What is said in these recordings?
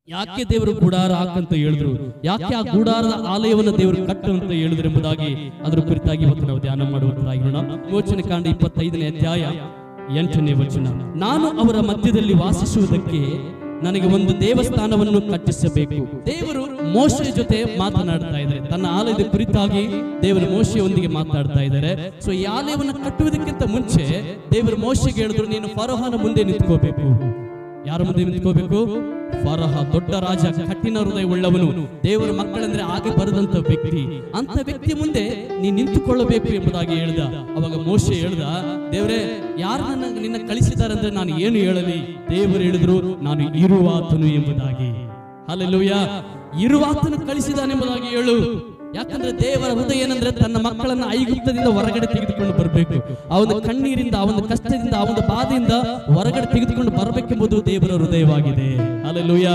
ಯಾಕೆ ದೇವರು ಗುಡಾರ ಹಾಕಂತ ಹೇಳಿದ್ರು, ಯಾಕೆ ಆ ಗುಡಾರದ ಆಲಯವನ್ನು ದೇವರು ಕಟ್ಟು ಅಂತ ಹೇಳಿದ್ರು ಎಂಬುದಾಗಿ ಅದರ ಕುರಿತಾಗಿ ಇವತ್ತು ನಾವು ಧ್ಯಾನ ಮಾಡುವಂತಾಗಿರೋಣ. ವಿಮೋಚನೆ ಕಾಂಡ 25ನೇ ಅಧ್ಯಾಯ 8ನೇ ವಚನ. ನಾನು ಅವರ ಮಧ್ಯದಲ್ಲಿ ವಾಸಿಸುವುದಕ್ಕೆ ನನಗೆ ಒಂದು ದೇವಸ್ಥಾನವನ್ನು ಕಟ್ಟಿಸಬೇಕು. ದೇವರು ಮೋಶೆ ಜೊತೆ ಮಾತನಾಡ್ತಾ ಇದ್ದಾರೆ. ತನ್ನ ಆಲಯದ ಕುರಿತಾಗಿ ದೇವರು ಮೋಶೆಯೊಂದಿಗೆ ಮಾತನಾಡ್ತಾ ಇದ್ದಾರೆ. ಸೊ ಈ ಆಲಯವನ್ನು ಕಟ್ಟುವುದಕ್ಕಿಂತ ಮುಂಚೆ ದೇವರು ಮೋಶೆಗೆ ಹೇಳಿದ್ರು, ನೀನು ಫರೋಹನ ಮುಂದೆ ನಿಂತ್ಕೋಬೇಕು. ಯಾರ ಮುಂದೆ ನಿಂತ್ಕೋಬೇಕು? ಫರೋಹ ದೊಡ್ಡ ರಾಜ, ಕಠಿಣ ಹೃದಯ ಉಳ್ಳವನು, ದೇವರ ಮಕ್ಕಳಂದ್ರೆ ಆಗಿ ಬರದಂತ ವ್ಯಕ್ತಿ. ಅಂತ ವ್ಯಕ್ತಿ ಮುಂದೆ ನೀ ನಿಂತುಕೊಳ್ಳಬೇಕು ಎಂಬುದಾಗಿ ಹೇಳ್ದ. ಅವಾಗ ಮೋಶೆ ಹೇಳ್ದ, ದೇವರೇ ಯಾರು ನಿನ್ನ ಕಳಿಸಿದ್ದಾರೆ ಅಂದ್ರೆ ನಾನು ಏನು ಹೇಳಲಿ? ದೇವರು ಹೇಳಿದ್ರು, ನಾನು ಇರುವಾತನು ಎಂಬುದಾಗಿ. ಹಲ್ಲೆಲೂಯಾ, ಇರುವಾತನು ಕಳಿಸಿದಾನೆಂಬುದಾಗಿ ಹೇಳು. ಯಾಕಂದ್ರೆ ದೇವರ ಹೃದಯ ಏನಂದ್ರೆ ತನ್ನ ಮಕ್ಕಳನ್ನ ಐಗುಪ್ತದಿಂದ ಹೊರಗಡೆ ತೆಗೆದುಕೊಂಡು ಬರಬೇಕು. ಆ ಒಂದು ಕಣ್ಣೀರಿಂದ, ಆ ಒಂದು ಕಷ್ಟದಿಂದ, ಆ ಒಂದು ಬಾಧೆಯಿಂದ ಹೊರಗಡೆ ತೆಗೆದುಕೊಂಡು ಬರಬೇಕೆಂಬುದು ದೇವರ ಹೃದಯವಾಗಿದೆ. ಹಲ್ಲೆಲೂಯಾ.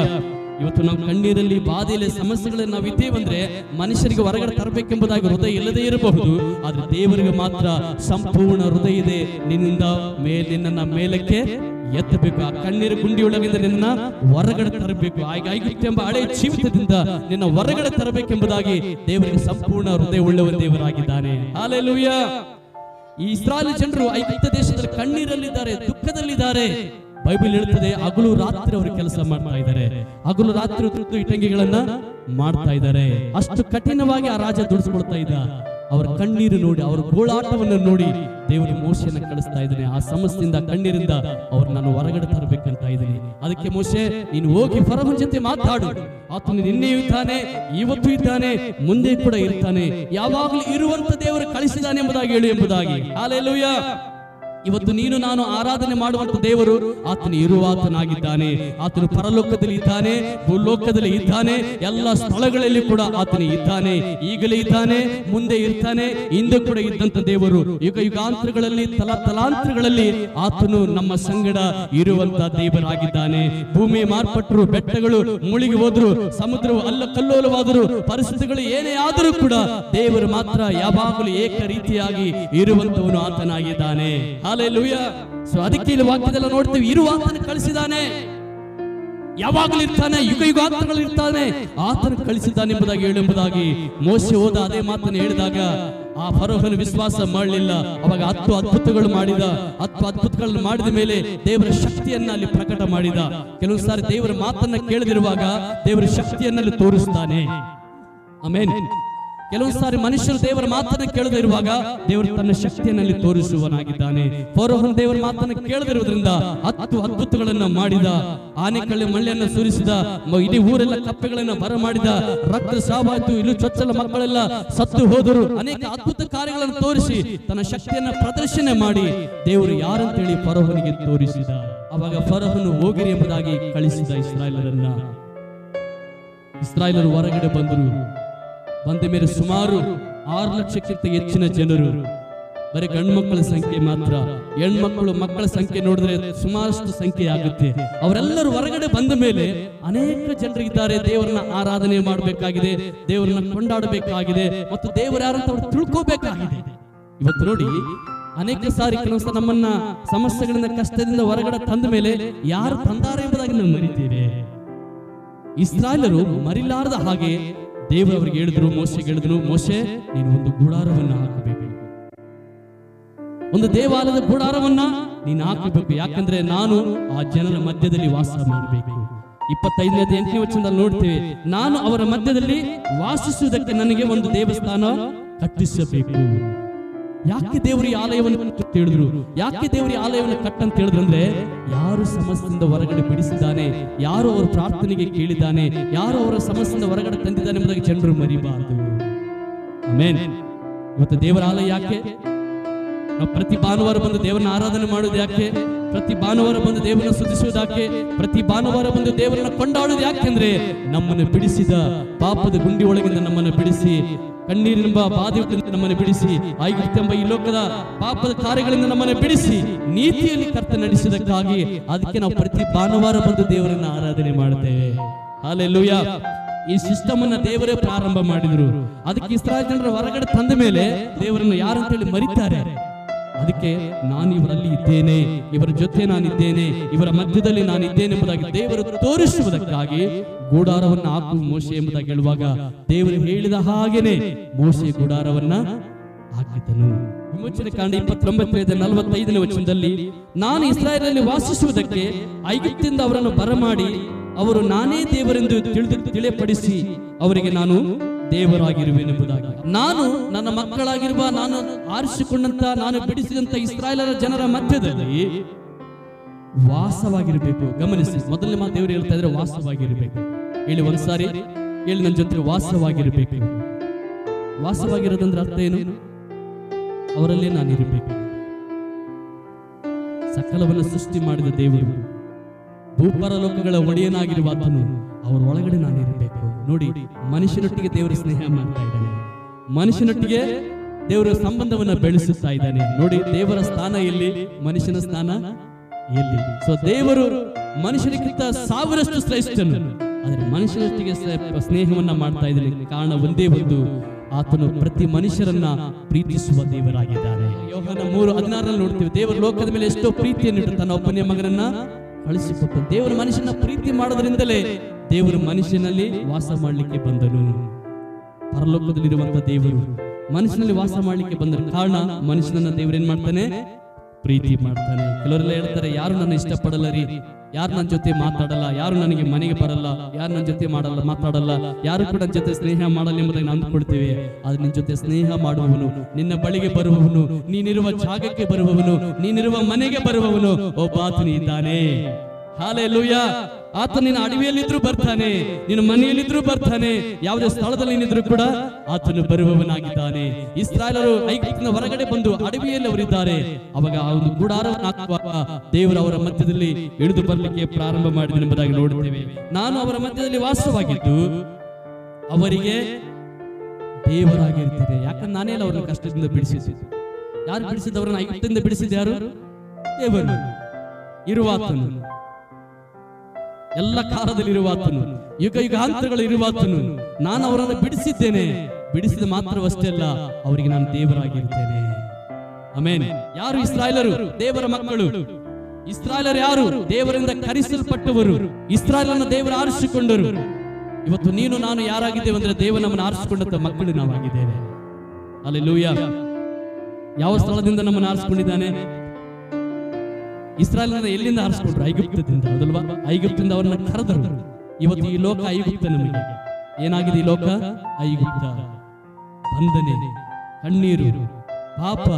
ಇವತ್ತು ನಾವು ಕಣ್ಣೀರಲ್ಲಿ, ಬಾಧೆಯಲ್ಲಿ, ಸಮಸ್ಯೆಗಳಲ್ಲಿ ನಾವು ಇದ್ದೇವಂದ್ರೆ ಮನುಷ್ಯರಿಗೆ ಹೊರಗಡೆ ತರಬೇಕೆಂಬುದಾಗಿ ಹೃದಯ ಇಲ್ಲದೇ ಇರಬಹುದು. ಆದ್ರೆ ದೇವರಿಗೆ ಮಾತ್ರ ಸಂಪೂರ್ಣ ಹೃದಯ ಇದೆ. ನಿನ್ನನ್ನ ಮೇಲಕ್ಕೆ ಎತ್ತಬೇಕು. ಆ ಕಣ್ಣೀರು ಗುಂಡಿಯೊಳಗಿಂದ ನಿನ್ನ ಹೊರಗಡೆ ತರಬೇಕು. ಐಗುಪ್ತ ಎಂಬ ಹಳೆಯ ಜೀವಿತದಿಂದ ನಿನ್ನ ಹೊರಗಡೆ ತರಬೇಕೆಂಬುದಾಗಿ ದೇವರಿಗೆ ಸಂಪೂರ್ಣ ಹೃದಯ ಉಳ್ಳವ ದೇವರಾಗಿದ್ದಾನೆ. ಹಲ್ಲೆಲೂಯಾ. ಈ ಇಸ್ರಾಯೇಲ್ ಜನರು ಐಗುಪ್ತ ದೇಶದಲ್ಲಿ ಕಣ್ಣೀರಲ್ಲಿದ್ದಾರೆ, ದುಃಖದಲ್ಲಿದ್ದಾರೆ. ಬೈಬಲ್ ಹೇಳುತ್ತದೆ, ಹಗಲು ರಾತ್ರಿ ಅವರು ಕೆಲಸ ಮಾಡ್ತಾ ಇದ್ದಾರೆ. ಹಗಲು ರಾತ್ರಿ ಇಟಂಗಿಗಳನ್ನ ಮಾಡ್ತಾ ಇದ್ದಾರೆ. ಅಷ್ಟು ಕಠಿಣವಾಗಿ ಆ ರಾಜ ದುಡಿಸ್ಕೊಳ್ತಾ ಇದ್ದ. ಅವರ ಕಣ್ಣೀರು ನೋಡಿ, ಅವರ ಗೋಳಾಟವನ್ನು ನೋಡಿ ದೇವರು ಮೋಶೆಯನ್ನ ಕಳಿಸ್ತಾ ಇದ್ದಾನೆ. ಆ ಸಮಸ್ಯೆಯಿಂದ, ಕಣ್ಣೀರಿಂದ ಅವ್ರು ನಾನು ಹೊರಗಡೆ ತರಬೇಕಂತ ಇದ್ದೀನಿ. ಅದಕ್ಕೆ ಮೋಶೆ, ನೀನು ಹೋಗಿ ಫರೋಹನ ಜೊತೆ ಮಾತಾಡು. ಆತನು ನಿನ್ನೆಯೂ ಇದ್ದಾನೆ, ಇವತ್ತು ಇದ್ದಾನೆ, ಮುಂದೆ ಕೂಡ ಇರ್ತಾನೆ. ಯಾವಾಗಲೂ ಇರುವಂತ ದೇವರು ಕಳಿಸಿದಾನೆ ಎಂಬುದಾಗಿ ಹೇಳು ಎಂಬುದಾಗಿ. ಹಲ್ಲೆಲೂಯಾ. ಇವತ್ತು ನೀನು ನಾನು ಆರಾಧನೆ ಮಾಡುವಂತ ದೇವರು ಆತನು ಇರುವಾತನಾಗಿದ್ದಾನೆ. ಆತನು ಪರಲೋಕದಲ್ಲಿ ಇದ್ದಾನೆ, ಭೂಲೋಕದಲ್ಲಿ ಇದ್ದಾನೆ, ಎಲ್ಲ ಸ್ಥಳಗಳಲ್ಲಿ ಕೂಡ ಆತನು ಇದ್ದಾನೆ. ಈಗಲೇ ಇದ್ದಾನೆ, ಮುಂದೆ ಇರ್ತಾನೆ, ಹಿಂದೆ ಕೂಡ ಇದ್ದಂತ ದೇವರು. ಯುಗಾಂತರಗಳಲ್ಲಿ, ತಲಾಂತರಗಳಲ್ಲಿ ಆತನು ನಮ್ಮ ಸಂಗಡ ಇರುವಂತ ದೇವರಾಗಿದ್ದಾನೆ. ಭೂಮಿ ಮಾರ್ಪಟ್ಟರು, ಬೆಟ್ಟಗಳು ಮುಳುಗಿ ಹೋದ್ರು, ಸಮುದ್ರವು ಕಲ್ಲೋಲವಾದರು, ಪರಿಸ್ಥಿತಿಗಳು ಏನೇ ಆದರೂ ಕೂಡ ದೇವರು ಮಾತ್ರ ಯಾವಾಗಲೂ ಏಕ ರೀತಿಯಾಗಿ ಇರುವಂತವನು ಆತನಾಗಿದ್ದಾನೆ. ಹಲ್ಲೆಲೂಯಾ. ಸೊ ಅದಕ್ಕೆ ಇಲ್ಲಿ ವಾಕ್ಯದಲ್ಲ ನೋಡ್ತೀವಿ, ಇರುವಾತನ ಕಳಿಸಿದಾನೆ, ಯಾವಾಗಲೂ ಇರ್ತಾನೆ, ಯುಗಾಂತರಗಳು ಇರ್ತಾನೆ, ಆತನ ಕಳಿಸಿದ್ದಾನೆ ಎಂಬುದಾಗಿ ಹೇಳೆಂಬುದಾಗಿ ಮೋಶೆ ಹೋದ. ಅದೇ ಮಾತನ್ನು ಹೇಳಿದಾಗ ಆ ಫರೋಹನ ವಿಶ್ವಾಸ ಮಾಡಲಿಲ್ಲ. ಅವಾಗ 10 ಅದ್ಭುತಗಳು ಮಾಡಿದ. 10 ಅದ್ಭುತಗಳನ್ನು ಮಾಡಿದ ಮೇಲೆ ದೇವರ ಶಕ್ತಿಯನ್ನ ಅಲ್ಲಿ ಪ್ರಕಟ ಮಾಡಿದ. ಕೆಲವು ಸಾರಿ ದೇವರ ಮಾತನ್ನ ಕೇಳದಿರುವಾಗ ದೇವರ ಶಕ್ತಿಯನ್ನ ಅಲ್ಲಿ ತೋರಿಸ್ತಾನೆ. ಆಮೆನ್. ಕೆಲವು ಸಾರಿ ಮನುಷ್ಯರು ದೇವರ ಮಾತನ್ನು ಕೇಳದೇ ಇರುವಾಗ ದೇವರು ತನ್ನ ಶಕ್ತಿಯಲ್ಲಿ ತೋರಿಸುವನಾಗಿದ್ದಾನೆ. ಫರೋಹನ ದೇವರ ಮಾತನ್ನು ಕೇಳದಿರುವುದರಿಂದ 10 ಅದ್ಭುತಗಳನ್ನು ಮಾಡಿದ. ಆನೆಕಳ್ಳಿ ಮಳ್ಳೆಯನ್ನು ಸುರಿಸಿದ. ಇಡೀ ಊರೆಲ್ಲ ಕಪ್ಪೆಗಳನ್ನು ಬರ ಮಾಡಿದ. ರಕ್ತ ಸಾವಾಯ್ತು, ಇಲ್ಲಿ ಚೊಚ್ಚಲ ಮಕ್ಕಳೆಲ್ಲ ಸತ್ತು ಹೋದರು. ಅನೇಕ ಅದ್ಭುತ ಕಾರ್ಯಗಳನ್ನು ತೋರಿಸಿ ತನ್ನ ಶಕ್ತಿಯನ್ನ ಪ್ರದರ್ಶನ ಮಾಡಿ ದೇವರು ಯಾರಂತೇಳಿ ಫರೋಹನಿಗೆ ತೋರಿಸಿದ. ಅವಾಗ ಫರೋಹನು ಹೋಗಿರಿ ಎಂಬುದಾಗಿ ಕಳಿಸಿದ ಇಸ್ರಾಯೇಲರನ್ನ. ಇಸ್ರಾಯೇಲರು ಹೊರಗಡೆ ಬಂದರು. ಬಂದ ಮೇಲೆ ಸುಮಾರು 6 ಲಕ್ಷಕ್ಕಿಂತ ಹೆಚ್ಚಿನ ಜನರು. ಬರೀ ಗಂಡು ಮಕ್ಕಳ ಸಂಖ್ಯೆ ಮಾತ್ರ, ಹೆಣ್ಮಕ್ಕಳು ಮಕ್ಕಳ ಸಂಖ್ಯೆ ನೋಡಿದ್ರೆ ಸುಮಾರಷ್ಟು ಸಂಖ್ಯೆ ಆಗುತ್ತೆ. ಅವರೆಲ್ಲರೂ ಹೊರಗಡೆ ಬಂದ ಮೇಲೆ ಅನೇಕ ಜನರಿದ್ದಾರೆ. ದೇವರನ್ನ ಆರಾಧನೆ ಮಾಡಬೇಕಾಗಿದೆ, ದೇವರನ್ನ ಕೊಂಡಾಡಬೇಕಾಗಿದೆ, ಮತ್ತು ದೇವರು ಯಾರಂತ ಅವರು ತಿಳ್ಕೋಬೇಕಾಗಿದೆ. ಇವತ್ತು ನೋಡಿ, ಅನೇಕ ಸಾರಿ ಕೆಲವು ನಮ್ಮನ್ನ ಸಮಸ್ಯೆಗಳಿಂದ, ಕಷ್ಟದಿಂದ ಹೊರಗಡೆ ತಂದ ಮೇಲೆ ಯಾರು ತಂದಾರೆ ಎಂಬುದಾಗಿ ನಾವು ಮರಿತೇವೆ. ಇಸ್ರಾಯೇಲರು ಮರಿಲಾರದ ಹಾಗೆ ದೇವರು ಅವರಿಗೆ ಹೇಳಿದ್ರು, ಮೋಶೆಗೆ ಹೇಳಿದ್ರು, ಮೋಶೆ ನೀನು ಒಂದು ಗುಡಾರವನ್ನ ಹಾಕಬೇಕು, ಒಂದು ದೇವಾಲಯದ ಗುಡಾರವನ್ನ ನೀನು ಹಾಕಬೇಕು. ಯಾಕಂದ್ರೆ ನಾನು ಆ ಜನರ ಮಧ್ಯದಲ್ಲಿ ವಾಸ ಮಾಡಬೇಕು. 25ನೇ 8ನೇ ವಚನದಲ್ಲಿ ನೋಡ್ತೇವೆ, ನಾನು ಅವರ ಮಧ್ಯದಲ್ಲಿ ವಾಸಿಸುವುದಕ್ಕೆ ನನಗೆ ಒಂದು ದೇವಸ್ಥಾನ ಕಟ್ಟಿಸಬೇಕು. ಯಾಕೆ ದೇವರು ಈ ಆಲಯವನ್ನು ಹೇಳಿದ್ರು? ಯಾಕೆ ದೇವರು ಈ ಆಲಯವನ್ನು ಕಟ್ಟಂತ ಹೇಳಿದ್ರಂದ್ರೆ, ಯಾರು ಸಮಸ್ಯೆಯಿಂದ ಹೊರಗಡೆ ಬಿಡಿಸಿದ್ದಾನೆ, ಯಾರು ಅವರ ಪ್ರಾರ್ಥನೆಗೆ ಕೇಳಿದ್ದಾನೆ, ಯಾರು ಅವರ ಸಮಸ್ಯೆಯಿಂದ ಹೊರಗಡೆ ತಂದಿದ್ದಾನೆ ಎಂಬುದಾಗಿ ಜನರು ಮರಿಬಾರದು. ಆಮೆನ್. ಇವತ್ತು ದೇವರ ಆಲಯ ಯಾಕೆ? ನಾವು ಪ್ರತಿ ಭಾನುವಾರ ಬಂದು ದೇವರನ್ನ ಆರಾಧನೆ ಮಾಡೋದು ಯಾಕೆ? ಪ್ರತಿ ಭಾನುವಾರ ಬಂದು ದೇವರನ್ನ ಸ್ತುತಿಸುವುದಾಕೆ? ಪ್ರತಿ ಭಾನುವಾರ ಬಂದು ದೇವರನ್ನ ಕೊಂಡಾಡೋದು ಯಾಕೆಂದ್ರೆ ನಮ್ಮನ್ನು ಬಿಡಿಸಿದ, ಪಾಪದ ಗುಂಡಿ ಒಳಗಿಂದ ನಮ್ಮನ್ನು ಬಿಡಿಸಿ, ಕಣ್ಣೀರಿನೆಂಬ ಬಾಧೆಯಿಂದ ನಮ್ಮನ್ನು ಬಿಡಿಸಿ, ಐಗುಪ್ತೆಂಬ ಈ ಲೋಕದ ಪಾಪದ ಕಾರ್ಯಗಳಿಂದ ನಮ್ಮನ್ನು ಬಿಡಿಸಿ ನೀತಿಯಲ್ಲಿ ಕರ್ತನ ನಡೆಸಿದಕ್ಕಾಗಿ ಅದಕ್ಕೆ ನಾವು ಪ್ರತಿ ಭಾನುವಾರ ಬಂದು ದೇವರನ್ನ ಆರಾಧನೆ ಮಾಡುತ್ತೇವೆ. ಹಲ್ಲೆಲೂಯಾ. ಈ ಸಿಸ್ಟಮ್ ಅನ್ನ ದೇವರೇ ಪ್ರಾರಂಭ ಮಾಡಿದ್ರು. ಅದಕ್ಕೆ ಇಸ್ರಾಯೇಲ್ ಜನರ ಹೊರಗಡೆ ತಂದ ಮೇಲೆ ದೇವರನ್ನು ಯಾರಂತೇಳಿ ಮರಿತಾರೆ. ಅದಕ್ಕೆ ನಾನು ಇವರಲ್ಲಿ ಇದ್ದೇನೆ, ಇವರ ಜೊತೆ ನಾನಿದ್ದೇನೆ, ಇವರ ಮಧ್ಯದಲ್ಲಿ ನಾನಿದ್ದೇನೆ ಎಂಬುದಾಗಿ ದೇವರು ತೋರಿಸುವುದಕ್ಕಾಗಿ ಗುಡಾರವನ್ನ ಹಾಕು ಮೋಶೆ ಎಂಬುದಾಗಿ ಹೇಳುವಾಗ ದೇವರು ಹೇಳಿದ ಹಾಗೇನೆ ಮೋಶೆ ಗುಡಾರವನ್ನ ಹಾಕಿದನು. ವಿಮೋಚನೆ ಕಾಂಡ 29:45 ವಚನದಲ್ಲಿ, ನಾನು ಇಸ್ರಾಯೇಲಲ್ಲಿ ವಾಸಿಸುವುದಕ್ಕೆ ಐಗುಪ್ತದಿಂದ ಅವರನ್ನು ಬರಮಾಡಿ ಅವರು ನಾನೇ ದೇವರೆಂದು ತಿಳಿಯಪಡಿಸಿ ಅವರಿಗೆ ನಾನು ದೇವರಾಗಿರುವೆನೆಂಬುದಾಗಿ, ನಾನು ನನ್ನ ಮಕ್ಕಳಾಗಿರುವ ನಾನು ಆರಿಸಿಕೊಂಡಂತ ನಾನು ಬಿಡಿಸಿದಂತ ಇಸ್ರಾಯೇಲರ ಜನರ ಮಧ್ಯದಲ್ಲಿ ವಾಸವಾಗಿರಬೇಕು. ಗಮನಿಸಿ, ಮೊದಲನೇ ಮಾತು ದೇವರು ಹೇಳ್ತಾ ಇದ್ರೆ ವಾಸವಾಗಿರಬೇಕು. ಹೇಳಿ ಒಂದ್ಸಾರಿ, ಹೇಳಿ ನನ್ನ ಜೊತೆ, ವಾಸವಾಗಿರಬೇಕು. ವಾಸವಾಗಿರೋದಂದ್ರೆ ಅರ್ಥ ಏನು? ಅವರಲ್ಲೇ ನಾನಿರಬೇಕು. ಸಕಲವನ್ನು ಸೃಷ್ಟಿ ಮಾಡಿದ ದೇವರು, ಭೂಪರಲೋಕಗಳ ಒಡೆಯನಾಗಿರುವ ಆತನು ಅವರ ಒಳಗಡೆ ನಾನಿರಬೇಕು. ನೋಡಿ, ಮನುಷ್ಯನೊಟ್ಟಿಗೆ ದೇವರು ಸ್ನೇಹ ಮಾಡ್ತಾ ಇದ್ದಾನೆ, ಮನುಷ್ಯನೊಟ್ಟಿಗೆ ದೇವರು ಸಂಬಂಧವನ್ನ ಬೆಳೆಸುತ್ತಾ ಇದ್ದಾನೆ. ನೋಡಿ, ದೇವರ ಸ್ಥಾನ ಎಲ್ಲಿ, ಮನುಷ್ಯನ ಸ್ಥಾನ ಎಲ್ಲಿ? ಸೊ ದೇವರು ಮನುಷ್ಯನಿಗಿಂತ ಸಾವಿರಷ್ಟು ಶ್ರೇಷ್ಠನು, ಆದರೆ ಮನುಷ್ಯನೊಟ್ಟಿಗೆ ಸ್ನೇಹವನ್ನ ಮಾಡ್ತಾ ಇದ್ದಾನೆ. ಕಾರಣ ಒಂದೇ ಒಂದು, ಆತನು ಪ್ರತಿ ಮನುಷ್ಯರನ್ನ ಪ್ರೀತಿಸುವ ದೇವರಾಗಿದ್ದಾನೆ. ಯೋಹಾನ 3:16 ನೋಡ್ತೀವಿ, ದೇವರು ಲೋಕದ ಮೇಲೆ ಎಷ್ಟೋ ಪ್ರೀತಿಯನ್ನು ಇಟ್ಟು ತನ್ನ ಒಬ್ಬನೇ ಮಗನನ್ನ ಕಳಿಸಿಕೊಟ್ಟು, ದೇವರು ಮನುಷ್ಯನ ಪ್ರೀತಿ ಮಾಡೋದ್ರಿಂದಲೇ ದೇವರು ಮನುಷ್ಯನಲ್ಲಿ ವಾಸ ಮಾಡಲಿಕ್ಕೆ ಬಂದನು. ಪರಲೋಕದಲ್ಲಿರುವಂತಹ ದೇವರು ಮನುಷ್ಯನಲ್ಲಿ ವಾಸ ಮಾಡಲಿಕ್ಕೆ ಬಂದ ಕಾರಣ ಮನುಷ್ಯನನ್ನ ದೇವರು ಏನ್ ಮಾಡ್ತಾನೆ? ಪ್ರೀತಿ ಮಾಡ್ತಾನೆ. ಕೆಲವರೆಲ್ಲ ಹೇಳ್ತಾರೆ, ಯಾರು ನನ್ನ ಇಷ್ಟಪಡಲ್ಲ ರೀ, ಯಾರು ನನ್ನ ಜೊತೆ ಮಾತಾಡಲ್ಲ, ಯಾರು ನನಗೆ ಮನೆಗೆ ಬರಲ್ಲ, ಯಾರು ನನ್ನ ಜೊತೆ ಮಾತಾಡಲ್ಲ, ಯಾರು ಕೂಡ ನನ್ನ ಜೊತೆ ಸ್ನೇಹ ಮಾಡಲ್ಲ ಎಂಬುದಾಗಿ ನಾವು ಅಂದ್ಕೊಳ್ತೇವೆ. ಆದ್ರೆ ನಿನ್ನ ಜೊತೆ ಸ್ನೇಹ ಮಾಡುವವನು, ನಿನ್ನ ಬಳಿಗೆ ಬರುವವನು, ನೀನಿರುವ ಜಾಗಕ್ಕೆ ಬರುವವನು, ನೀನಿರುವ ಮನೆಗೆ ಬರುವವನು ಒಬ್ಬ ಆತನು ಇದ್ದಾನೆ. ಹಲ್ಲೆಲೂಯಾ. ಆತ ನಿನ್ನ ಅಡವಿಯಲ್ಲಿದ್ರು ಬರ್ತಾನೆ, ನಿನ್ನ ಮನೆಯಲ್ಲಿದ್ರು ಬರ್ತಾನೆ, ಯಾವುದೇ ಸ್ಥಳದಲ್ಲಿ ನಿಂತಿದ್ರು ಕೂಡ ಆತನು ಬರುವವನಾಗಿದ್ದಾನೆ. ಇಸ್ರಾಯೇಲರು ಐಗುಪ್ತದ ಹೊರಗಡೆ ಬಂದು ಅಡವಿಯಲ್ಲಿ ಅವರಿದ್ದಾರೆ. ಅವಾಗ ಆ ಒಂದು ಗುಡಾರವನ್ನು ಹಾಕುವಾಗ ದೇವರು ಅವರ ಮಧ್ಯದಲ್ಲಿ ಇಳಿದು ಬರಲಿಕ್ಕೆ ಪ್ರಾರಂಭ ಮಾಡಿದ ಎಂಬುದಾಗಿ ನೋಡುತ್ತೇವೆ. ನಾನು ಅವರ ಮಧ್ಯದಲ್ಲಿ ವಾಸವಾಗಿದ್ದು ಅವರಿಗೆ ದೇವರಾಗಿರ್ತೇನೆ. ಯಾಕಂದ್ರೆ ನಾನೇ ಅವರನ್ನು ಕಷ್ಟದಿಂದ ಬಿಡಿಸಿದ್ದು. ಯಾರು ಬಿಡಿಸಿದವರನ್ನು? ಐಗುಪ್ತದಿಂದ ಬಿಡಿಸಿದ ಯಾರು? ದೇವರು. ಇರುವಾತನು, ಎಲ್ಲ ಕಾಲದಲ್ಲಿ ಇರುವಾತನು, ಯುಗ ಯುಗಾಂತರಗಳು ಇರುವಾತನು. ನಾನು ಅವರನ್ನು ಬಿಡಿಸಿದ್ದೇನೆ. ಬಿಡಿಸಿದ ಮಾತ್ರವಷ್ಟೇ ಅಲ್ಲ, ಅವರಿಗೆ ನಾನು ದೇವರಾಗಿರ್ತೇನೆ. ಆಮೆನ್. ಯಾರು ಇಸ್ರಾಯೇಲರು? ದೇವರ ಮಕ್ಕಳು. ಇಸ್ರಾಯೇಲರು ಯಾರು? ದೇವರಿಂದ ಕರೆಸಲ್ಪಟ್ಟವರು. ಇಸ್ರಾಯೇಲನ್ನು ದೇವರು ಆರಿಸಿಕೊಂಡರು. ಇವತ್ತು ನೀನು ನಾನು ಯಾರಾಗಿದ್ದೇವೆ ಅಂದ್ರೆ ದೇವರು ನಮ್ಮನ್ನು ಆರಿಸಿಕೊಂಡಂತ ಮಕ್ಕಳು ನಾವಾಗಿದ್ದೇವೆ. ಹಲ್ಲೆಲೂಯಾ. ಯಾವ ಸ್ಥಳದಿಂದ ನಮ್ಮನ್ನು ಆರಿಸಿಕೊಂಡಿದ್ದಾನೆ? ಇಸ್ರಾಯೇಲನ್ನ ಎಲ್ಲಿಂದ ಆರಿಸಿಕೊಂಡ್ರು? ಐಗುಪ್ತದಿಂದ. ಹೌದಲ್ವಾ? ಐಗುಪ್ತದಿಂದ ಅವರನ್ನ ಕರೆದರು. ಇವತ್ತು ಈ ಲೋಕ ಐಗುಪ್ತ. ನಮಗೆ ಏನಾಗಿದೆ? ಈ ಲೋಕ ಐಗುಪ್ತ. ಬಂಧನೆ, ಕಣ್ಣೀರು, ಪಾಪ,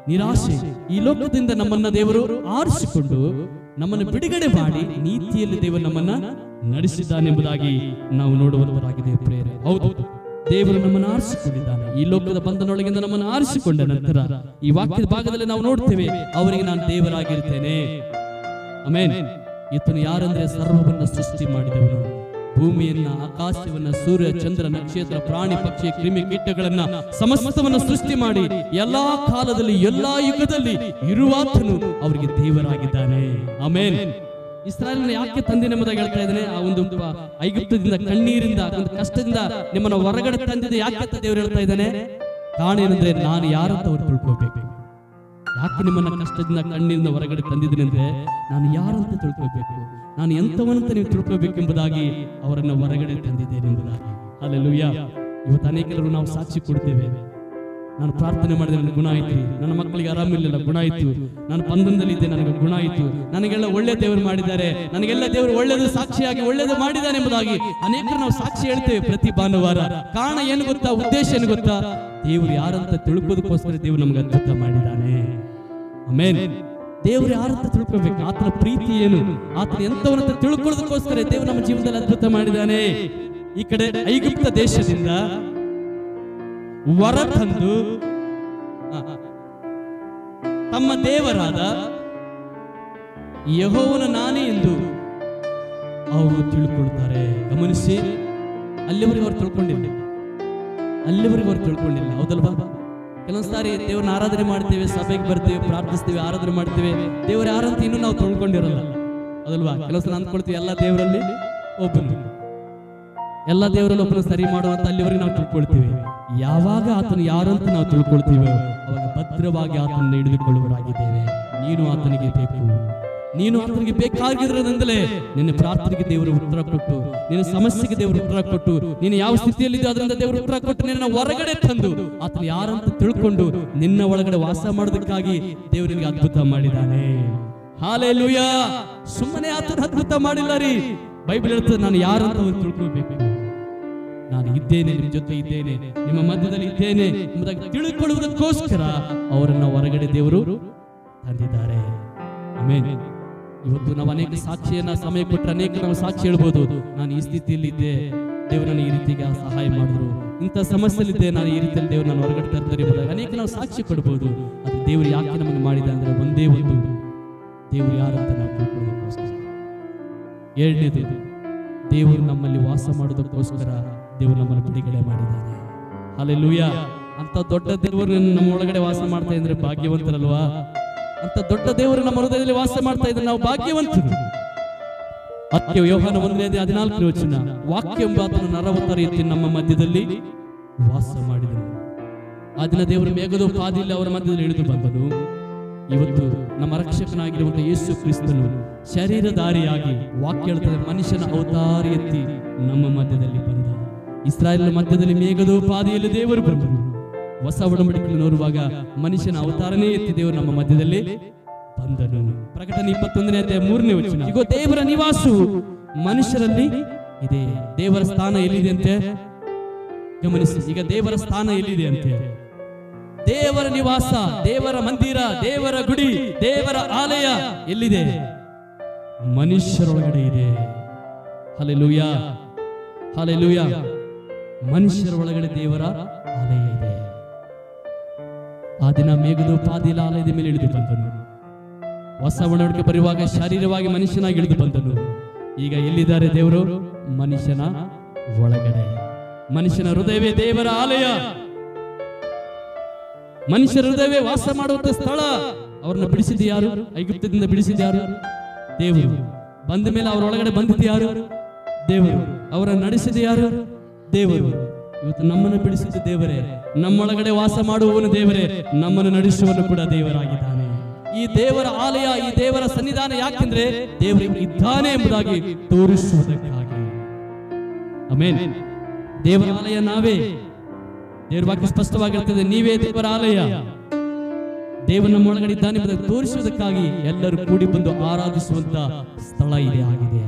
ನಿರಾಶೆ, ಈ ಲೋಕದಿಂದ ನಮ್ಮನ್ನ ದೇವರು ಆರಿಸಿಕೊಂಡು ನಮ್ಮನ್ನು ಬಿಡುಗಡೆ ಮಾಡಿ ನೀತಿಯಲ್ಲಿ ದೇವರು ನಮ್ಮನ್ನ ನಡೆಸಿದ್ದಾನೆಂಬುದಾಗಿ ನಾವು ನೋಡುವಂತರಾಗಿದೆ ಪ್ರೇರೆ. ಹೌದು, ದೇವರು ನಮ್ಮನ್ನು ಆರಿಸಿಕೊಂಡಿದ್ದಾನೆ. ಈ ಲೋಕದ ಬಂಧನೊಳಗಿಂದ ನಮ್ಮನ್ನು ಆರಿಸಿಕೊಂಡ ನಂತರ ಈ ವಾಕ್ಯದ ಭಾಗದಲ್ಲಿ ನಾವು ನೋಡ್ತೇವೆ, ಅವರಿಗೆ ನಾನು ದೇವರಾಗಿರ್ತೇನೆ. ಆಮೆನ್. ಈತನು ಯಾರಂದ್ರೆ ಸರ್ವವನ್ನ ಸೃಷ್ಟಿ ಮಾಡಿದವನು. ಭೂಮಿಯನ್ನ, ಆಕಾಶವನ್ನ, ಸೂರ್ಯ, ಚಂದ್ರ, ನಕ್ಷತ್ರ, ಪ್ರಾಣಿ, ಪಕ್ಷಿ, ಕ್ರಿಮಿ, ಕೀಟಗಳನ್ನ ಸಮಸ್ತವನ್ನ ಸೃಷ್ಟಿ ಮಾಡಿ ಎಲ್ಲಾ ಕಾಲದಲ್ಲಿ ಎಲ್ಲಾ ಯುಗದಲ್ಲಿ ಇರುವಾತನು ಅವರಿಗೆ ದೇವರಾಗಿದ್ದಾನೆ. ಆಮೆನ್. ಇಸ್ರಾಯೇಲನ್ನ ಯಾಕೆ ತಂದೆನೆಂಬುದಾಗಿ ಹೇಳ್ತಾ ಇದ್ದಾನೆ? ಆ ಒಂದು ಐಗುಪ್ತದಿಂದ, ಕಣ್ಣೀರಿಂದ, ಒಂದು ಕಷ್ಟದಿಂದ ನಿಮ್ಮನ್ನು ಹೊರಗಡೆ ತಂದಿದೆ. ಯಾಕೆ ದೇವರು ಹೇಳ್ತಾ ಇದ್ದಾನೆ? ಕಾರಣ ಏನಂದ್ರೆ ನಾನು ಯಾರಂತ ಅವ್ರು ತಿಳ್ಕೋಬೇಕು. ಯಾಕೆ ನಿಮ್ಮನ್ನ ಕಷ್ಟದಿಂದ, ಕಣ್ಣೀರಿಂದ ಹೊರಗಡೆ ತಂದಿದ್ದೀನಿ ಅಂದ್ರೆ ನಾನು ಯಾರಂತ ತಿಳ್ಕೋಬೇಕು, ನಾನು ಎಂತವನಂತ ನೀವು ತಿಳ್ಕೋಬೇಕೆಂಬುದಾಗಿ ಅವರನ್ನ ಹೊರಗಡೆ ತಂದಿದ್ದೇನೆ ಎಂಬುದಾಗಿ. ಹಲ್ಲೆಲೂಯಾ. ಇವತ್ತು ಅನೇಕರು ನಾವು ಸಾಕ್ಷಿ ಕೊಡ್ತೇವೆ. ನಾನು ಪ್ರಾರ್ಥನೆ ಮಾಡಿದ್ರೆ ನನಗೆ ಗುಣ ಆಯ್ತು, ನನ್ನ ಮಕ್ಕಳಿಗೆ ಆರಾಮಿಲ್ಲ, ಗುಣ ಆಯ್ತು, ನಾನು ಬಂಧನದಲ್ಲಿದ್ದೆ, ನನಗೆ ಗುಣ ಆಯ್ತು, ನನಗೆಲ್ಲ ಒಳ್ಳೆ ದೇವರು ಮಾಡಿದ್ದಾರೆ, ನನಗೆಲ್ಲ ದೇವರು ಒಳ್ಳೆದು ಸಾಕ್ಷಿಯಾಗಿ ಒಳ್ಳೆದು ಮಾಡಿದ್ದಾನೆ ಎಂಬುದಾಗಿ ಅನೇಕರು ನಾವು ಸಾಕ್ಷಿ ಹೇಳ್ತೇವೆ ಪ್ರತಿ ಭಾನುವಾರ. ಕಾರಣ ಏನು ಗೊತ್ತಾ? ಉದ್ದೇಶ ಏನು ಗೊತ್ತಾ? ದೇವರು ಯಾರಂತ ತಿಳ್ಕೋದಕ್ಕೋಸ್ಕರ ದೇವರು ನಮ್ಗೆ ಅದ್ಭುತ ಮಾಡಿದ್ದಾನೆ. ಆಮೆನ್. ದೇವರು ಯಾರಂತ ತಿಳ್ಕೋಬೇಕು, ಆತನ ಪ್ರೀತಿ ಏನು, ಆತನ ಎಂತವನಂತ ತಿಳ್ಕೊಳ್ಳೋದಕ್ಕೋಸ್ಕರ ದೇವರು ನಮ್ಮ ಜೀವನದಲ್ಲಿ ಅದ್ಭುತ ಮಾಡಿದ್ದಾನೆ. ಈ ಕಡೆ ಐಗುಪ್ತ ದೇಶದಿಂದ ವರ ತಂದು ತಮ್ಮ ದೇವರಾದ ಯೆಹೋವನ ನಾನೇ ಎಂದು ಅವರು ತಿಳ್ಕೊಳ್ತಾರೆ. ಗಮನಿಸಿ, ಅಲ್ಲಿವರೆಗೂ ಅವ್ರು ತಿಳ್ಕೊಂಡಿಲ್ಲ, ಅಲ್ಲಿವರೆಗೂ ಅವ್ರು ತಿಳ್ಕೊಂಡಿಲ್ಲ. ಹೌದಲ್ವಾ? ಕೆಲವೊಂದು ಸಾರಿ ದೇವ್ರನ್ನ ಆರಾಧನೆ ಮಾಡ್ತೇವೆ, ಸಭೆಗೆ ಬರ್ತೇವೆ, ಪ್ರಾರ್ಥಿಸ್ತೇವೆ, ಆರಾಧನೆ ಮಾಡ್ತೇವೆ, ದೇವರು ಯಾರಂತ ಇನ್ನೂ ನಾವು ತಿಳ್ಕೊಂಡಿರಲ್ಲ. ಅದಲ್ವಾ? ಕೆಲವೊಂದು ಸಲ ಅಂದ್ಕೊಳ್ತೀವಿ ಎಲ್ಲ ದೇವರಲ್ಲಿ ಒಬ್ಬನು. ಎಲ್ಲ ದೇವರಲ್ಲಿ ಒಬ್ಬನು ಸರಿ ಮಾಡುವಂತ ಅಲ್ಲಿವರೆಗೆ ನಾವು ತಿಳ್ಕೊಳ್ತೀವಿ. ಯಾವಾಗ ಆತನು ಯಾರಂತ ನಾವು ತಿಳ್ಕೊಳ್ತೀವೋ ಅವಾಗ ಭದ್ರವಾಗಿ ಆತನನ್ನು ಹಿಡಿದುಕೊಳ್ಳುವರಾಗಿದ್ದೇವೆ. ನೀನು ಆತನಿಗೆ ಬೇಕು, ನೀನು ಆತನಿಗೆ ಬೇಕಾಗಿರೋದ್ರಿಂದಲೇ ನಿನ್ನ ಪ್ರಾರ್ಥನೆಗೆ ದೇವರು ಉತ್ತರ ಕೊಟ್ಟು, ನಿನ್ನ ಸಮಸ್ಯೆಗೆ ದೇವರು ಉತ್ತರ ಕೊಟ್ಟು, ನೀನು ಯಾವ ಸ್ಥಿತಿಯಲ್ಲಿದ್ದು ಅದರಿಂದ ದೇವರು ಉತ್ತರ ಕೊಟ್ಟು ನಿನ್ನ ಹೊರಗಡೆ ತಂದು ಆತನು ಯಾರಂತ ತಿಳ್ಕೊಂಡು ನಿನ್ನ ಒಳಗಡೆ ವಾಸ ಮಾಡೋದಕ್ಕಾಗಿ ದೇವರಿಗೆ ಅದ್ಭುತ ಮಾಡಿದ್ದಾನೆ. ಹಲ್ಲೆಲೂಯಾ. ಸುಮ್ಮನೆ ಆತನ ಅದ್ಭುತ ಮಾಡಿಲ್ಲ ರೀ. ಬೈಬಲ್ ಹೇಳ್ತದೆ, ನಾನು ಯಾರಂತ ಅವ್ರು ತಿಳ್ಕೊಳ್ಬೇಕು. ನಾನು ಇದ್ದೇನೆ, ನಿಮ್ಮ ಜೊತೆ ಇದ್ದೇನೆ, ನಿಮ್ಮ ಮಧ್ಯದಲ್ಲಿ ಇದ್ದೇನೆ ಎಂಬುದಾಗಿ ತಿಳ್ಕೊಳ್ಳುವುದಕ್ಕೋಸ್ಕರ ಅವರನ್ನ ಹೊರಗಡೆ ದೇವರು ತಂದಿದ್ದಾರೆ. ಆಮೆನ್. ಇವತ್ತು ನಾವು ಅನೇಕ ಸಾಕ್ಷಿಯನ್ನ ಸಮಯ ಕೊಟ್ಟರೆ ಅನೇಕ ನಾವು ಸಾಕ್ಷಿ ಹೇಳ್ಬೋದು. ನಾನು ಈ ಸ್ಥಿತಿಯಲ್ಲಿ ಇದ್ದೆ, ದೇವರು ನನಗೆ ಈ ರೀತಿಗೆ ಸಹಾಯ ಮಾಡಿದ್ರು, ಇಂಥ ಸಮಸ್ಯೆಯಲ್ಲಿದ್ದೆ, ನಾನು ಈ ರೀತಿಯಲ್ಲಿ ದೇವರು ನಾನು ಹೊರಗಡೆ ತರ್ತಾರೆ ಎಂಬುದಾಗಿ ಅನೇಕ ನಾವು ಸಾಕ್ಷಿ ಕೊಡ್ಬೋದು. ಅದು ದೇವರು ಯಾಕೆ ನಮಗೆ ಮಾಡಿದ ಅಂದ್ರೆ ಒಂದೇ ಒಂದು, ದೇವರು ಯಾರಂತ ನಾವು ತಿಳ್ಕೊಳ್ಳೋದಕ್ಕೋಸ್ಕರ. ಎರಡನೇದು, ದೇವರು ನಮ್ಮಲ್ಲಿ ವಾಸ ಮಾಡೋದಕ್ಕೋಸ್ಕರ ದೇವರು ನಮ್ಮನ್ನು ಬಿಡುಗಡೆ ಮಾಡಿದ್ದಾನೆ. ಹಲ್ಲೆಲೂಯಾ. ಅಂತ ದೊಡ್ಡ ದೇವರು ನಮ್ಮ ಒಳಗಡೆ ವಾಸ ಮಾಡ್ತಾ ಇದ್ರೆ ಭಾಗ್ಯವಂತರಲ್ವಾ? ಅಂತ ದೊಡ್ಡ ದೇವರು ನಮ್ಮ ಹೃದಯದಲ್ಲಿ ವಾಸ ಮಾಡ್ತಾ ಇದ್ರೆ ನಾವು ಭಾಗ್ಯವಂತರು. ಅದಕ್ಕೆ ಯೋಹಾನ 1:14 ವಾಕ್ಯ ಎಂಬ ಆತನು ನರವತ್ತರ ಎತ್ತಿ ನಮ್ಮ ಮಧ್ಯದಲ್ಲಿ ವಾಸ ಮಾಡಿದನು. ಆ ದಿನ ದೇವರು ಮೇಘದೋಪಾದಿಯಲ್ಲಿ ಅವರ ಮಧ್ಯದಲ್ಲಿ ಇಳಿದು ಬಂದನು. ಇವತ್ತು ನಮ್ಮ ರಕ್ಷಕನಾಗಿರುವಂತಹ ಯೇಸು ಕ್ರಿಸ್ತನು ಶರೀರಧಾರಿಯಾಗಿ, ವಾಕ್ಯ ಹೇಳ್ತದೆ, ಮನುಷ್ಯನ ಅವತಾರ ಎತ್ತಿ ನಮ್ಮ ಮಧ್ಯದಲ್ಲಿ ಬಂದ. ಇಸ್ರಾಯೇಲ್ ಮಧ್ಯದಲ್ಲಿ ಮೇಘದೋಪಾದಿಯಲ್ಲಿ ದೇವರು ಬಂದರು. ಹೊಸ ಒಡಂಬಡಿಕೆಯನ್ನು ನೋಡುವಾಗ ಮನುಷ್ಯನ ಅವತಾರನೇ ಎತ್ತಿ ದೇವರು ನಮ್ಮ ಮಧ್ಯದಲ್ಲಿ ಬಂದನು. ಪ್ರಕಟಣೆ 21:3 ಈಗ ದೇವರ ನಿವಾಸವು ಮನುಷ್ಯರಲ್ಲಿ ಇದೆ. ದೇವರ ಸ್ಥಾನ ಎಲ್ಲಿದೆ ಅಂತೆ ಗಮನಿಸಿ. ಈಗ ದೇವರ ಸ್ಥಾನ ಎಲ್ಲಿದೆ ಅಂತೆ? ದೇವರ ನಿವಾಸ, ದೇವರ ಮಂದಿರ, ದೇವರ ಗುಡಿ, ದೇವರ ಆಲಯ ಎಲ್ಲಿದೆ? ಮನುಷ್ಯರೊಳಗಡೆ ಇದೆ. Hallelujah, hallelujah. ಮನುಷ್ಯರ ಒಳಗಡೆ ದೇವರ ಆಲಯ ಇದೆ. ಆ ದಿನ ಮೇಘದೋಪಾದಿಯ ಆಲಯದ ಮೇಲೆ ಇಳಿದು ಬಂದನು. ಹೊಸ ಒಡಂಬಡಿಕೆ ಬರುವಾಗ ಶಾರೀರವಾಗಿ ಮನುಷ್ಯನಾಗಿ ಇಳಿದು ಬಂದನು. ಈಗ ಎಲ್ಲಿದ್ದಾರೆ ದೇವರು? ಮನುಷ್ಯನ ಒಳಗಡೆ. ಮನುಷ್ಯನ ಹೃದಯವೇ ದೇವರ ಆಲಯ. ಮನುಷ್ಯರ ಹೃದಯವೇ ವಾಸ ಮಾಡುವಂತ ಸ್ಥಳ. ಅವ್ರನ್ನ ಬಿಡಿಸಿದ ಯಾರು? ಐಗುಪ್ತದಿಂದ ಬಿಡಿಸಿದ ಯಾರು? ದೇವರು. ಬಂದ ಮೇಲೆ ಅವರ ಒಳಗಡೆ ಬಂದಿದ್ದು ಯಾರು? ದೇವರು. ಅವರ ನಡೆಸಿದ ಯಾರು? ದೇವರು. ಇವತ್ತು ನಮ್ಮನ್ನು ಬಿಡಿಸಿದ ದೇವರೇ, ನಮ್ಮೊಳಗಡೆ ವಾಸ ಮಾಡುವವನು ದೇವರೇ, ನಮ್ಮನ್ನು ನಡೆಸುವನು ಕೂಡ ದೇವರಾಗಿದ್ದಾನೆ. ಈ ದೇವರ ಆಲಯ, ಈ ದೇವರ ಸನ್ನಿಧಾನ ಯಾಕೆಂದ್ರೆ ದೇವರು ಇದ್ದಾನೆ ಎಂಬುದಾಗಿ ತೋರಿಸುವುದಕ್ಕಾಗಿ. ಆಮೆನ್. ದೇವರ ಆಲಯ ನಾವೇ. ದೇವರ ವಾಕ್ಯ ಸ್ಪಷ್ಟವಾಗಿರ್ತದೆ, ನೀವೇ ದೇವರ ಆಲಯ. ದೇವರು ನಮ್ಮೊಳಗಡೆ ಇದ್ದಾನೆ ಎಂಬುದಾಗಿ ತೋರಿಸುವುದಕ್ಕಾಗಿ ಎಲ್ಲರೂ ಕೂಡಿ ಬಂದು ಆರಾಧಿಸುವಂತ ಸ್ಥಳ ಇದೆ ಆಗಿದೆ.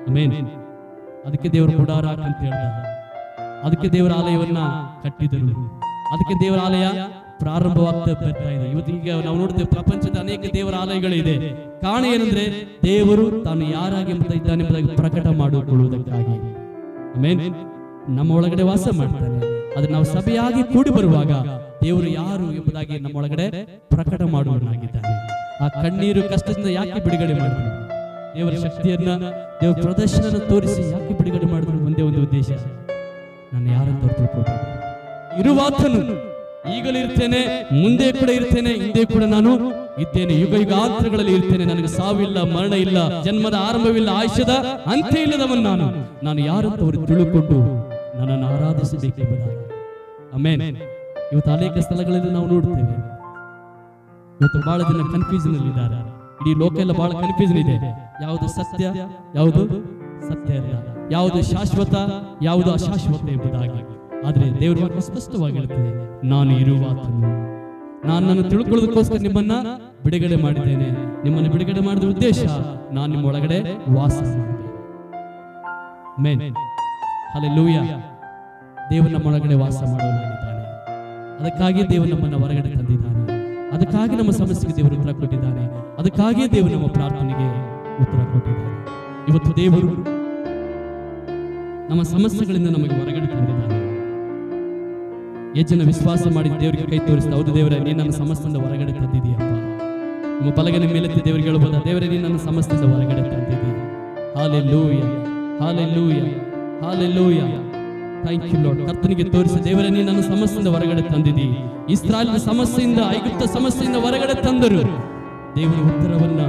ಆಮೆನ್. ಅದಕ್ಕೆ ದೇವರು ಗುಡಾರ ಅಂತ ಹೇಳ್ದ. ಅದಕ್ಕೆ ದೇವರ ಆಲಯವನ್ನ ಕಟ್ಟಿದರು. ಅದಕ್ಕೆ ದೇವರ ಆಲಯ ಪ್ರಾರಂಭವಾಗ್ತಾ ಬರ್ತಾ ಇದೆ. ಇವತ್ತೀಗ ನಾವು ನೋಡ್ತೇವೆ ಪ್ರಪಂಚದ ಅನೇಕ ದೇವರ ಆಲಯಗಳಿದೆ. ಕಾರಣ ಏನಂದ್ರೆ ದೇವರು ತಾನು ಯಾರಾಗಿ ಇದ್ದಾನೆ ಎಂಬುದಾಗಿ ಪ್ರಕಟ ಮಾಡಿಕೊಳ್ಳುವುದಕ್ಕಾಗಿ. ಆಮೆನ್. ನಮ್ಮ ಒಳಗಡೆ ವಾಸ ಮಾಡ್ತಾನೆ. ಅದನ್ನ ನಾವು ಸಭೆಯಾಗಿ ಕೂಡಿ ಬರುವಾಗ ದೇವರು ಯಾರು ಎಂಬುದಾಗಿ ನಮ್ಮ ಒಳಗಡೆ ಪ್ರಕಟ ಮಾಡುವನಾಗಿದ್ದಾನೆ. ಆ ಕಣ್ಣೀರು ಕಷ್ಟದಿಂದ ಯಾಕೆ ಬಿಡುಗಡೆ ಮಾಡಿದ್ರು? ದೇವರ ಶಕ್ತಿಯನ್ನ, ದೇವರ ಪ್ರದರ್ಶನ ತೋರಿಸಿ ಯಾಕೆ ಬಿಡುಗಡೆ ಮಾಡಿದ್ರು? ಒಂದೇ ಒಂದು ಉದ್ದೇಶ, ನಾನು ಯಾರಂತ ತಿಳ್ಕೊಳ್ಬೇಕು. ಇರುವಾತನು ಈಗಲೂ ಇರ್ತೇನೆ, ಮುಂದೆ ಕೂಡ ಇರ್ತೇನೆ, ಹಿಂದೆ ಕೂಡ ನಾನು ಇದ್ದೇನೆ, ಯುಗ ಯುಗಾಂತರಗಳಲ್ಲಿ ಇರ್ತೇನೆ. ನನಗೆ ಸಾವಿಲ್ಲ, ಮರಣ ಇಲ್ಲ, ಜನ್ಮದ ಆರಂಭವಿಲ್ಲ, ಆಯುಷ್ಯದ ಅಂತ್ಯ ಇಲ್ಲದವನು ನಾನು ಯಾರಂತ ಅವರು ತಿಳುಕೊಂಡು ನನ್ನನ್ನು ಆರಾಧಿಸಬೇಕೆಂಬುದಾಗಿ. ಆಮೆನ್. ಇವತ್ತು ಅನೇಕ ಸ್ಥಳಗಳಲ್ಲಿ ನಾವು ನೋಡ್ತೇವೆ, ಇವತ್ತು ಬಹಳ ಜನ ಕನ್ಫ್ಯೂಷನ್ ಅಲ್ಲಿ ಇದ್ದಾರೆ. ಇಡೀ ಲೋಕ ಎಲ್ಲ ಬಹಳ ಕನ್ಫ್ಯೂಷನ್ ಇದೆ. ಯಾವುದು ಸತ್ಯ, ಯಾವುದು ಸತ್ಯ ಇಲ್ಲ, ಯಾವುದು ಶಾಶ್ವತ, ಯಾವುದು ಅಶಾಶ್ವತ ಎಂಬುದಾಗಿ. ಆದ್ರೆ ದೇವರ ವಾಕ್ಯ ಸ್ಪಷ್ಟವಾಗಿ ಹೇಳುತ್ತದೆ, ನಾನು ಇರುವಾತನು. ನಾನು ತಿಳ್ಕೊಳ್ಳೋದಕ್ಕೋಸ್ಕರ ನಿಮ್ಮನ್ನ ಬಿಡುಗಡೆ ಮಾಡಿದ್ದೇನೆ. ನಿಮ್ಮನ್ನು ಬಿಡುಗಡೆ ಮಾಡಿದ ಉದ್ದೇಶ, ನಾನು ನಿಮ್ಮ ಒಳಗಡೆ ವಾಸ ಮಾಡಬೇಕು. ಆಮೆನ್. ಹಲ್ಲೆಲೂಯಾ. ದೇವರು ನಮ್ಮ ಒಳಗಡೆ ವಾಸ ಮಾಡುವನಾಗಿದ್ದಾನೆ. ಅದಕ್ಕಾಗಿ ದೇವರು ನಮ್ಮನ್ನ ಹೊರಗಡೆ ತಂದಿದ್ದಾನೆ. ಅದಕ್ಕಾಗಿ ನಮ್ಮ ಸಮಸ್ಯೆಗೆ ದೇವರು ಉತ್ತರ ಕೊಟ್ಟಿದ್ದಾನೆ. ಅದಕ್ಕಾಗಿ ದೇವರು ನಮ್ಮ ಪ್ರಾರ್ಥನೆಗೆ ಉತ್ತರ ಕೊಟ್ಟಿದ್ದಾನೆ. ಇವತ್ತು ದೇವರು ನಮ್ಮ ಸಮಸ್ಯೆಗಳಿಂದ ನಮಗೆ ಹೊರಗಡೆ ತಂದಿದ್ದಾನೆ. ಎಷ್ಟು ಜನ ವಿಶ್ವಾಸ ಮಾಡಿ ದೇವರಿಗೆ ಕೈ ತೋರಿಸ್ತಾ, ಹೌದು ದೇವರೇ, ನೀನು ನನ್ನ ಸಮಸ್ಯೆಯಿಂದ ಹೊರಗಡೆ ತಂದಿದೀಯಪ್ಪ. ನಿಮ್ಮ ಬಲಗನೆ ಮೇಲೆತ್ತಿ ದೇವರಿಗೆ ಹೇಳ್ಬೋದಾ, ದೇವರೇ ನೀನು ನನ್ನ ಸಮಸ್ಯೆಯಿಂದ ಹೊರಗಡೆ ತಂದಿದ್ದೀಯ. Hallelujah, hallelujah, hallelujah. Thank you lord. ಕರ್ತನಿಗೆ ತೋರಿಸಿ, ದೇವರೇ ನೀನು ನನ್ನ ಸಮಸ್ಯೆಯಿಂದ ಹೊರಗಡೆ ತಂದಿದ್ದೀ. ಇಸ್ರಾಯೇಲ್ ಸಮಸ್ಯೆಯಿಂದ, ಐಗುಪ್ತ ಸಮಸ್ಯೆಯಿಂದ ಹೊರಗಡೆ ತಂದರು. ದೇವರ ಉತ್ತರವನ್ನ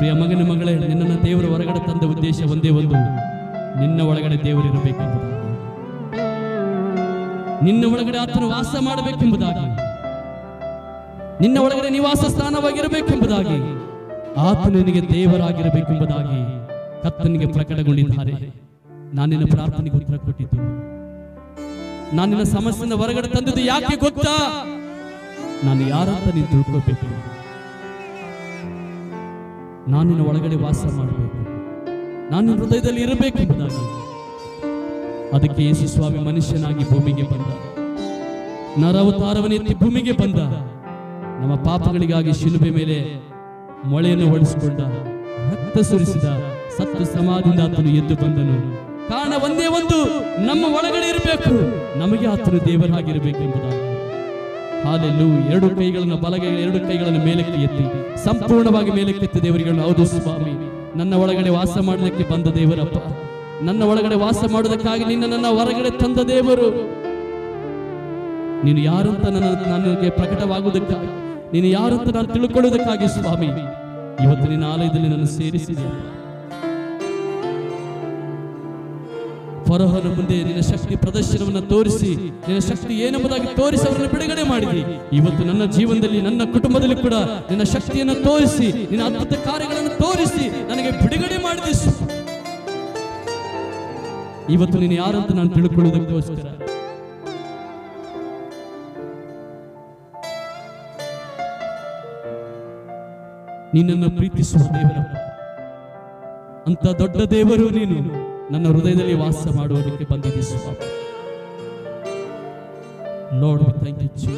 ಪ್ರಿಯ ಮಗನ ಮಗಳೇ, ನಿನ್ನನ್ನು ದೇವರ ಹೊರಗಡೆ ತಂದ ಉದ್ದೇಶ ಒಂದೇ ಒಂದು, ನಿನ್ನ ಒಳಗಡೆ ದೇವರಿರಬೇಕೆಂಬುದಾಗಿ, ನಿನ್ನ ಒಳಗಡೆ ಆತನು ವಾಸ ಮಾಡಬೇಕೆಂಬುದಾಗಿ, ನಿನ್ನ ಒಳಗಡೆ ನಿವಾಸ ಸ್ಥಾನವಾಗಿರಬೇಕೆಂಬುದಾಗಿ, ಆತನು ನಿನಗೆ ದೇವರಾಗಿರಬೇಕೆಂಬುದಾಗಿ ಕರ್ತನಿಗೆ ಪ್ರಕಟಗೊಂಡಿದ್ದಾರೆ. ನಾನು ನಿನ್ನ ಪ್ರಾರ್ಥನೆಗೆ ಉತ್ತರ ಕೊಟ್ಟಿದ್ದು, ನಾನು ನಿನ್ನ ಸಮಸ್ಯೆಯನ್ನು ಹೊರಗಡೆ ತಂದಿದ್ದು ಯಾಕೆ ಗೊತ್ತಾ? ನಾನು ಯಾರಂತ ನೀನು ತಿಳ್ಕೋಬೇಕು, ನಾನು ನಿನ್ನ ಒಳಗಡೆ ವಾಸ ಮಾಡಬೇಕು, ನಾನು ಹೃದಯದಲ್ಲಿ ಇರಬೇಕೆಂಬುದಾಗಿ. ಅದಕ್ಕೆ ಯೇಸು ಸ್ವಾಮಿ ಮನುಷ್ಯನಾಗಿ ಭೂಮಿಗೆ ಬಂದ, ನರವತಾರವನ್ನೆತ್ತಿ ಭೂಮಿಗೆ ಬಂದ, ನಮ್ಮ ಪಾಪಗಳಿಗಾಗಿ ಶಿಲುಬೆ ಮೇಲೆ ಮೊಳೆಯನ್ನು ಹೊಡೆಸಿಕೊಂಡ, ರಕ್ತ ಸುರಿಸಿದ, ಸತ್ತು ಸಮಾಧಿಯಿಂದ ಆತನು ಎದ್ದು ಬಂದನು. ಕಾರಣ ಒಂದೇ ಒಂದು, ನಮ್ಮ ಒಳಗಡೆ ಇರಬೇಕು, ನಮಗೆ ಆತನು ದೇವರಾಗಿರಬೇಕೆಂಬುದಾಗಿ. ಹಾಲೆಲೂಯಾ. ಎರಡು ಕೈಗಳನ್ನು ಬಲಗೈ, ಎರಡು ಕೈಗಳನ್ನು ಮೇಲಕ್ಕೆ ಎತ್ತಿ, ಸಂಪೂರ್ಣವಾಗಿ ಮೇಲಕ್ಕೆತ್ತಿ ದೇವರುಗಳನ್ನು, ಹೌದು ಸ್ವಾಮಿ, ನನ್ನ ಒಳಗಡೆ ವಾಸ ಮಾಡಲಿಕ್ಕೆ ಬಂದ ದೇವರಪ್ಪ, ನನ್ನ ಒಳಗಡೆ ವಾಸ ಮಾಡುವುದಕ್ಕಾಗಿ ನನ್ನ ಹೊರಗಡೆ ತಂದ ದೇವರು. ನೀನು ಯಾರಂತ ನನಗೆ ಪ್ರಕಟವಾಗುವುದಕ್ಕಾಗಿ, ನೀನು ಯಾರಂತ ನಾನು ತಿಳ್ಕೊಳ್ಳುವುದಕ್ಕಾಗಿ ಸ್ವಾಮಿ ಇವತ್ತು ನಿನ್ನ ಆಲಯದಲ್ಲಿ ನನ್ನ ಸೇರಿಸಿದೆ. ಫರೋಹನ ಮುಂದೆ ನಿನ್ನ ಶಕ್ತಿ ಪ್ರದರ್ಶನವನ್ನು ತೋರಿಸಿ, ನಿನ್ನ ಶಕ್ತಿ ಏನೆಂಬುದಾಗಿ ತೋರಿಸಿ ಅವರನ್ನು ಬಿಡುಗಡೆ ಮಾಡಿದೆ. ಇವತ್ತು ನನ್ನ ಜೀವನದಲ್ಲಿ, ನನ್ನ ಕುಟುಂಬದಲ್ಲಿ ಕೂಡ ನಿನ್ನ ಶಕ್ತಿಯನ್ನು ತೋರಿಸಿ, ನಿನ್ನ ಅದ್ಭುತ ಕಾರ್ಯಗಳನ್ನು ತೋರಿಸಿ ನನಗೆ ಬಿಡುಗಡೆ ಮಾಡಿದೆ. ಇವತ್ತು ನೀನು ಯಾರಂತ ನಾನು ತಿಳ್ಕೊಳ್ಳುವುದಕ್ಕೋಸ್ಕರ ನಿನ್ನನ್ನು ಪ್ರೀತಿಸುವ ದೇವರಪ್ಪ, ಅಂತ ದೊಡ್ಡ ದೇವರು ನೀನು ನನ್ನ ಹೃದಯದಲ್ಲಿ ವಾಸ ಮಾಡುವುದಕ್ಕೆ ಬಂದಿದ್ದೀ ಸ್ವಾಮಿ. Lord, thank you.